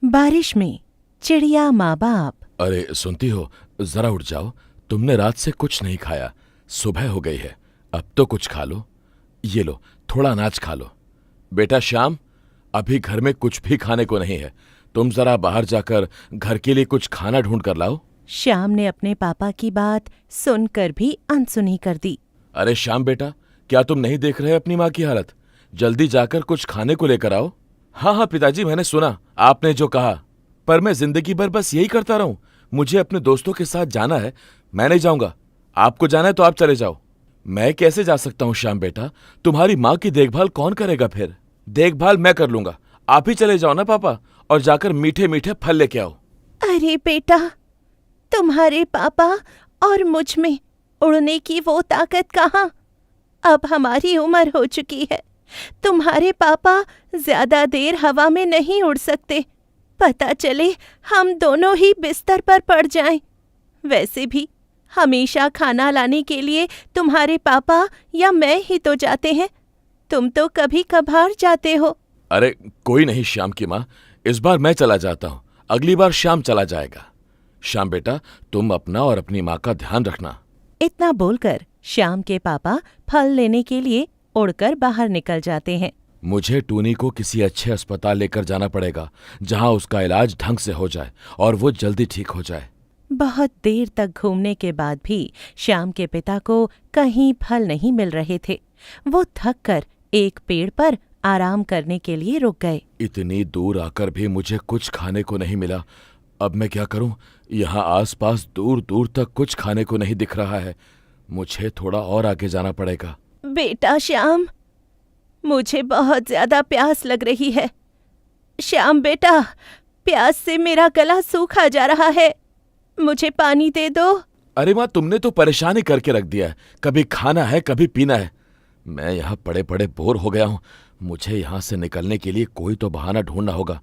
बारिश में चिड़िया माँ बाप। अरे सुनती हो, जरा उठ जाओ। तुमने रात से कुछ नहीं खाया, सुबह हो गई है, अब तो कुछ खा लो। ये लो, थोड़ा अनाज खा लो। बेटा श्याम, अभी घर में कुछ भी खाने को नहीं है। तुम जरा बाहर जाकर घर के लिए कुछ खाना ढूंढ कर लाओ। श्याम ने अपने पापा की बात सुनकर भी अनसुनी कर दी। अरे श्याम बेटा, क्या तुम नहीं देख रहे अपनी माँ की हालत? जल्दी जाकर कुछ खाने को लेकर आओ। हाँ हाँ पिताजी, मैंने सुना आपने जो कहा, पर मैं जिंदगी भर बस यही करता रहूं? मुझे अपने दोस्तों के साथ जाना है, मैं नहीं जाऊंगा। आपको जाना है तो आप चले जाओ। मैं कैसे जा सकता हूँ श्याम बेटा? तुम्हारी माँ की देखभाल कौन करेगा फिर? देखभाल मैं कर लूंगा, आप ही चले जाओ ना पापा, और जाकर मीठे मीठे फल लेके आओ। अरे बेटा, तुम्हारे पापा और मुझ में उड़ने की वो ताकत कहाँ? अब हमारी उम्र हो चुकी है। तुम्हारे पापा ज्यादा देर हवा में नहीं उड़ सकते, पता चले हम दोनों ही बिस्तर पर पड़ जाएं। वैसे भी हमेशा खाना लाने के लिए तुम्हारे पापा या मैं ही तो जाते हैं, तुम तो कभी कभार जाते हो। अरे कोई नहीं श्याम की माँ, इस बार मैं चला जाता हूँ, अगली बार श्याम चला जाएगा। श्याम बेटा, तुम अपना और अपनी माँ का ध्यान रखना। इतना बोलकर श्याम के पापा फल लेने के लिए उड़कर बाहर निकल जाते हैं। मुझे टूनी को किसी अच्छे अस्पताल लेकर जाना पड़ेगा, जहाँ उसका इलाज ढंग से हो जाए और वो जल्दी ठीक हो जाए। बहुत देर तक घूमने के बाद भी श्याम के पिता को कहीं फल नहीं मिल रहे थे। वो थक कर एक पेड़ पर आराम करने के लिए रुक गए। इतनी दूर आकर भी मुझे कुछ खाने को नहीं मिला। अब मैं क्या करूं? यहाँ आसपास दूर दूर तक कुछ खाने को नहीं दिख रहा है। मुझे थोड़ा और आगे जाना पड़ेगा। बेटा श्याम, मुझे बहुत ज्यादा प्यास लग रही है। श्याम बेटा, प्यास से मेरा गला सूखा जा रहा है, मुझे पानी दे दो। अरे माँ, तुमने तो परेशानी करके रख दिया है, कभी खाना है कभी पीना है। मैं यहाँ पड़े पड़े बोर हो गया हूँ। मुझे यहाँ से निकलने के लिए कोई तो बहाना ढूंढना होगा।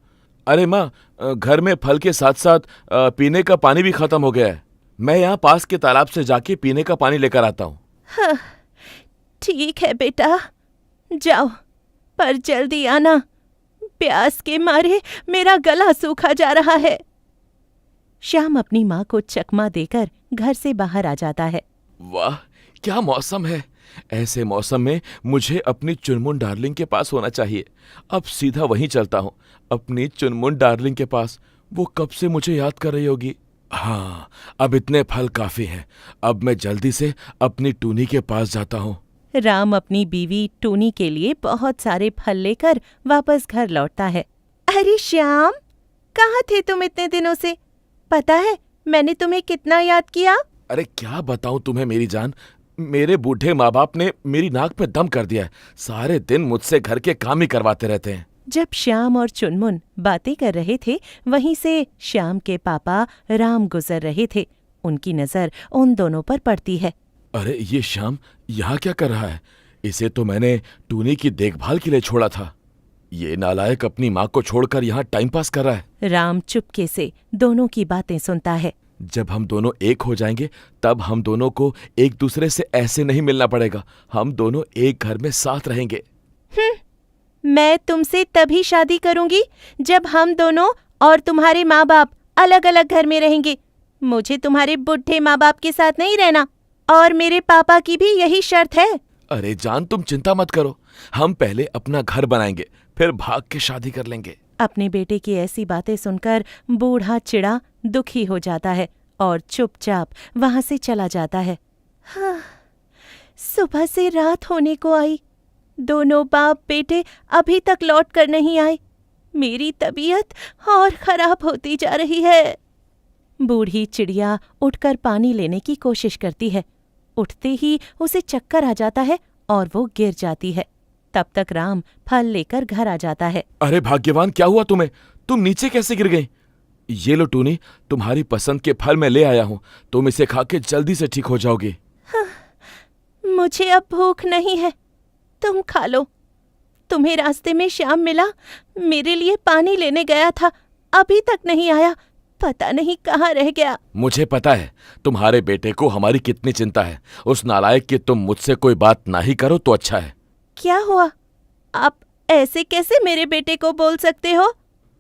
अरे माँ, घर में फल के साथ साथ पीने का पानी भी खत्म हो गया है। मैं यहाँ पास के तालाब से जाके पीने का पानी लेकर आता हूँ। हाँ, ठीक है बेटा, जाओ, पर जल्दी आना, प्यास के मारे मेरा गला सूखा जा रहा है। श्याम अपनी माँ को चकमा देकर घर से बाहर आ जाता है। वाह, क्या मौसम है! ऐसे मौसम में मुझे अपनी चुनमुन डार्लिंग के पास होना चाहिए। अब सीधा वहीं चलता हूँ, अपनी चुनमुन डार्लिंग के पास। वो कब से मुझे याद कर रही होगी। हाँ, अब इतने फल काफी हैं। अब मैं जल्दी से अपनी टूनी के पास जाता हूँ। राम अपनी बीवी टूनी के लिए बहुत सारे फल लेकर वापस घर लौटता है। अरे श्याम, कहाँ थे तुम इतने दिनों से? पता है मैंने तुम्हें कितना याद किया। अरे क्या बताऊं तुम्हें मेरी जान, मेरे बूढ़े माँ बाप ने मेरी नाक पे दम कर दिया है। सारे दिन मुझसे घर के काम ही करवाते रहते हैं। जब श्याम और चुनमुन बातें कर रहे थे, वहीं से श्याम के पापा राम गुजर रहे थे। उनकी नजर उन दोनों पर पड़ती है। अरे ये श्याम यहाँ क्या कर रहा है? इसे तो मैंने टूनी की देखभाल के लिए छोड़ा था। ये नालायक अपनी माँ को छोड़कर यहाँ टाइम पास कर रहा है। राम चुपके से दोनों की बातें सुनता है। जब हम दोनों एक हो जाएंगे, तब हम दोनों को एक दूसरे से ऐसे नहीं मिलना पड़ेगा। हम दोनों एक घर में साथ रहेंगे। मैं तुमसे तभी शादी करूंगी जब हम दोनों और तुम्हारे माँ बाप अलग अलग घर में रहेंगे। मुझे तुम्हारे बुढ़े माँ बाप के साथ नहीं रहना, और मेरे पापा की भी यही शर्त है। अरे जान, तुम चिंता मत करो, हम पहले अपना घर बनाएंगे, फिर भाग के शादी कर लेंगे। अपने बेटे की ऐसी बातें सुनकर बूढ़ा चिड़ा दुखी हो जाता है और चुपचाप वहां से चला जाता है। हाँ, सुबह से रात होने को आई, दोनों बाप बेटे अभी तक लौट कर नहीं आए। मेरी तबीयत और खराब होती जा रही है। बूढ़ी चिड़िया उठकर पानी लेने की कोशिश करती है। उठते ही उसे चक्कर आ जाता है और वो गिर जाती है। तब तक राम फल लेकर घर आ जाता है। अरे भाग्यवान, क्या हुआ तुम्हें? तुम नीचे कैसे गिर गई? ये लो टूनी, तुम्हारी पसंद के फल मैं ले आया हूँ। तुम इसे खा के जल्दी से ठीक हो जाओगी। हाँ, मुझे अब भूख नहीं है, तुम खा लो। तुम्हें रास्ते में श्याम मिला, मेरे लिए पानी लेने गया था, अभी तक नहीं आया, पता नहीं कहाँ रह गया। मुझे पता है तुम्हारे बेटे को हमारी कितनी चिंता है। उस नालायक की तुम मुझसे कोई बात ना ही करो तो अच्छा है। क्या हुआ? आप ऐसे कैसे मेरे बेटे को बोल सकते हो?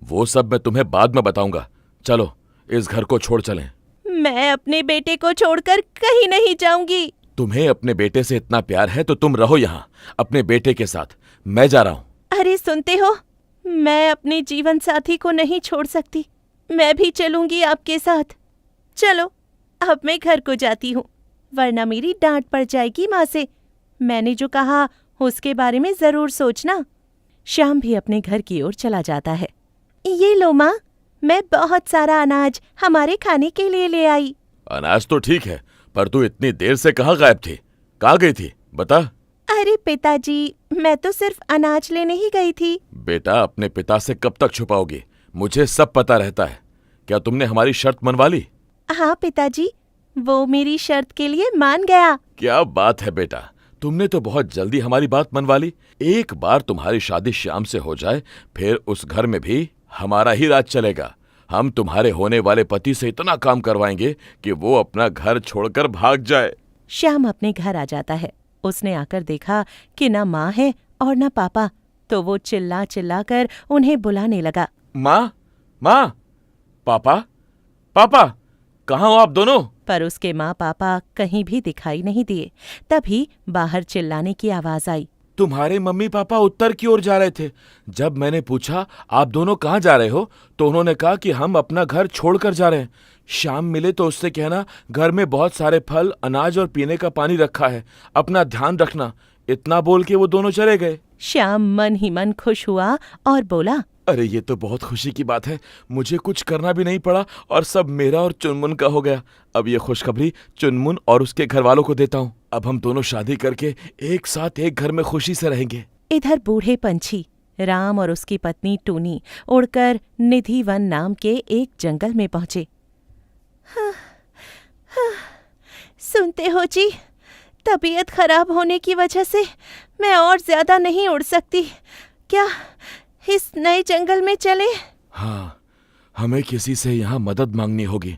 वो सब मैं तुम्हें बाद में बताऊंगा। चलो इस घर को छोड़ चलें। मैं अपने बेटे को छोड़कर कहीं नहीं जाऊंगी। तुम्हें अपने बेटे से इतना प्यार है तो तुम रहो यहाँ अपने बेटे के साथ। मैं जा रहा हूँ। अरे सुनते हो, मैं अपने जीवन साथी को नहीं छोड़ सकती। मैं भी चलूंगी आपके साथ। चलो अब मैं घर को जाती हूँ, वरना मेरी डांट पड़ जाएगी माँ से। मैंने जो कहा उसके बारे में जरूर सोचना। श्याम भी अपने घर की ओर चला जाता है। ये लो माँ, मैं बहुत सारा अनाज हमारे खाने के लिए ले आई। अनाज तो ठीक है, पर तू इतनी देर से कहाँ गायब थी? कहाँ गई थी बता? अरे पिताजी, मैं तो सिर्फ अनाज लेने ही गई थी। बेटा अपने पिता से कब तक छुपाओगी? मुझे सब पता रहता है। क्या तुमने हमारी शर्त मनवा ली? हाँ पिताजी, वो मेरी शर्त के लिए मान गया। क्या बात है बेटा, तुमने तो बहुत जल्दी हमारी बात मनवा ली। एक बार तुम्हारी शादी श्याम से हो जाए, फिर उस घर में भी हमारा ही राज चलेगा। हम तुम्हारे होने वाले पति से इतना काम करवाएंगे कि वो अपना घर छोड़कर भाग जाए। श्याम अपने घर आ जाता है। उसने आकर देखा कि न माँ है और न पापा, तो वो चिल्ला चिल्ला कर उन्हें बुलाने लगा। माँ, माँ, पापा, पापा, कहाँ हो आप दोनों? पर उसके माँ पापा कहीं भी दिखाई नहीं दिए। तभी बाहर चिल्लाने की आवाज आई। तुम्हारे मम्मी पापा उत्तर की ओर जा रहे थे। जब मैंने पूछा आप दोनों कहाँ जा रहे हो, तो उन्होंने कहा कि हम अपना घर छोड़कर जा रहे हैं। शाम मिले तो उससे कहना घर में बहुत सारे फल, अनाज और पीने का पानी रखा है, अपना ध्यान रखना। इतना बोल के वो दोनों चले गए। श्याम मन ही मन खुश हुआ और बोला, अरे ये तो बहुत खुशी की बात है। मुझे कुछ करना भी नहीं पड़ा और सब मेरा और चुनमुन का हो गया। अब ये खुशखबरी चुनमुन और उसके घर वालों को देता हूँ। अब हम दोनों शादी करके एक साथ एक घर में खुशी से रहेंगे। इधर बूढ़े पंछी राम और उसकी पत्नी टूनी उड़कर निधि वन नाम के एक जंगल में पहुंचे। सुनते हो जी, तबीयत खराब होने की वजह से मैं और ज्यादा नहीं उड़ सकती। क्या इस नए जंगल में चले? हाँ, हमें किसी से यहाँ मदद मांगनी होगी।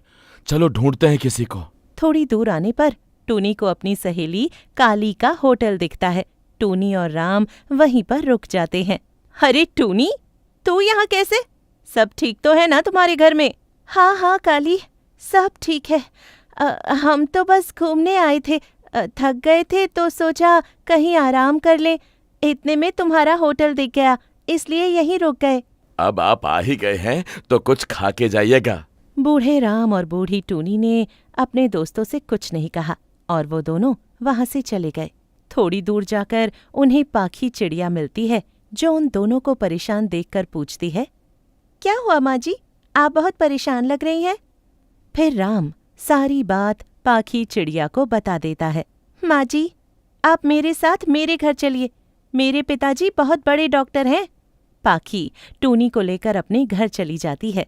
चलो ढूंढते हैं किसी को। थोड़ी दूर आने पर टूनी को अपनी सहेली काली का होटल दिखता है। टूनी और राम वहीं पर रुक जाते हैं। अरे टूनी, तू यहाँ कैसे? सब ठीक तो है ना तुम्हारे घर में? हाँ हाँ काली, सब ठीक है। हम तो बस घूमने आए थे, थक गए थे तो सोचा कहीं आराम कर ले। इतने में तुम्हारा होटल दिख गया, इसलिए यहीं रुक गए। अब आप आ ही गए हैं तो कुछ खा के जाइएगा। बूढ़े राम और बूढ़ी टूनी ने अपने दोस्तों से कुछ नहीं कहा और वो दोनों वहां से चले गए। थोड़ी दूर जाकर उन्हें पाखी चिड़िया मिलती है, जो उन दोनों को परेशान देखकर पूछती है, क्या हुआ माँ जी, आप बहुत परेशान लग रही हैं? फिर राम सारी बात पाखी चिड़िया को बता देता है। माँ जी, आप मेरे साथ मेरे घर चलिए, मेरे पिताजी बहुत बड़े डॉक्टर हैं। पाखी टूनी को लेकर अपने घर चली जाती है।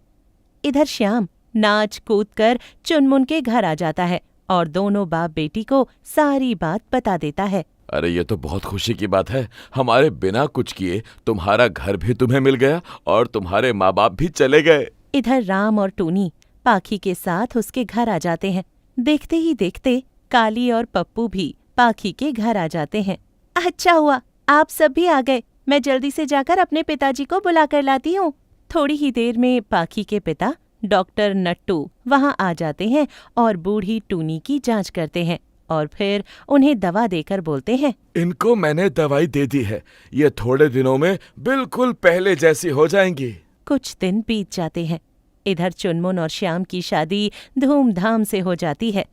इधर श्याम नाच कूद कर चुनमुन के घर आ जाता है और दोनों बाप बेटी को सारी बात बता देता है। अरे ये तो बहुत खुशी की बात है। हमारे बिना कुछ किए तुम्हारा घर भी तुम्हें मिल गया और तुम्हारे माँ बाप भी चले गए। इधर राम और टूनी पाखी के साथ उसके घर आ जाते हैं। देखते ही देखते काली और पप्पू भी पाखी के घर आ जाते हैं। अच्छा हुआ आप सब भी आ गए, मैं जल्दी से जाकर अपने पिताजी को बुला कर लाती हूँ। थोड़ी ही देर में पाखी के पिता डॉक्टर नट्टू वहां आ जाते हैं और बूढ़ी टूनी की जांच करते हैं और फिर उन्हें दवा देकर बोलते हैं, इनको मैंने दवाई दे दी है, ये थोड़े दिनों में बिल्कुल पहले जैसी हो जाएंगी। कुछ दिन बीत जाते हैं। इधर चुनमुन और श्याम की शादी धूमधाम से हो जाती है।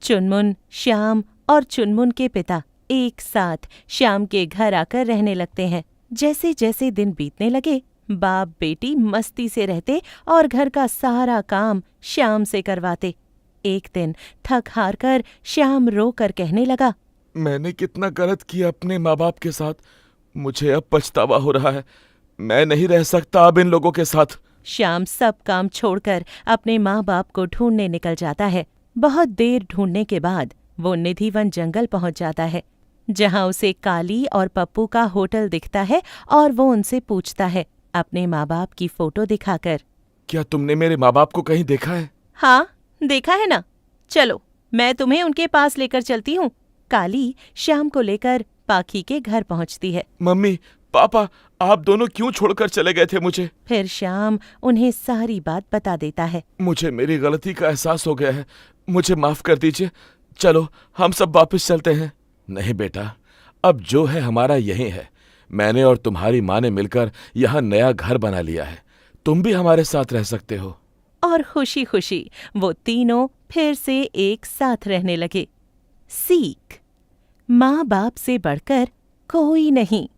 चुनमुन, श्याम और चुनमुन के पिता एक साथ श्याम के घर आकर रहने लगते हैं। जैसे जैसे दिन बीतने लगे, बाप बेटी मस्ती से रहते और घर का सारा काम श्याम से करवाते। एक दिन थक हार कर श्याम रो कर कहने लगा, मैंने कितना गलत किया अपने माँ बाप के साथ। मुझे अब पछतावा हो रहा है। मैं नहीं रह सकता अब इन लोगों के साथ। श्याम सब काम छोड़कर अपने माँ बाप को ढूंढने निकल जाता है। बहुत देर ढूंढने के बाद वो निधिवन जंगल पहुंच जाता है, जहां उसे काली और पप्पू का होटल दिखता है और वो उनसे पूछता है अपने माँ बाप की फोटो दिखाकर, क्या तुमने मेरे माँ बाप को कहीं देखा है? हाँ देखा है ना, चलो मैं तुम्हें उनके पास लेकर चलती हूँ। काली श्याम को लेकर पाखी के घर पहुँचती है। मम्मी, पापा, आप दोनों क्यों छोड़कर चले गए थे मुझे? फिर श्याम उन्हें सारी बात बता देता है। मुझे मेरी गलती का एहसास हो गया है, मुझे माफ कर दीजिए। चलो हम सब वापस चलते हैं। नहीं बेटा, अब जो है हमारा यही है। मैंने और तुम्हारी माँ ने मिलकर यहाँ नया घर बना लिया है, तुम भी हमारे साथ रह सकते हो। और खुशी खुशी वो तीनों फिर से एक साथ रहने लगे। सीख, माँ बाप से बढ़कर कोई नहीं।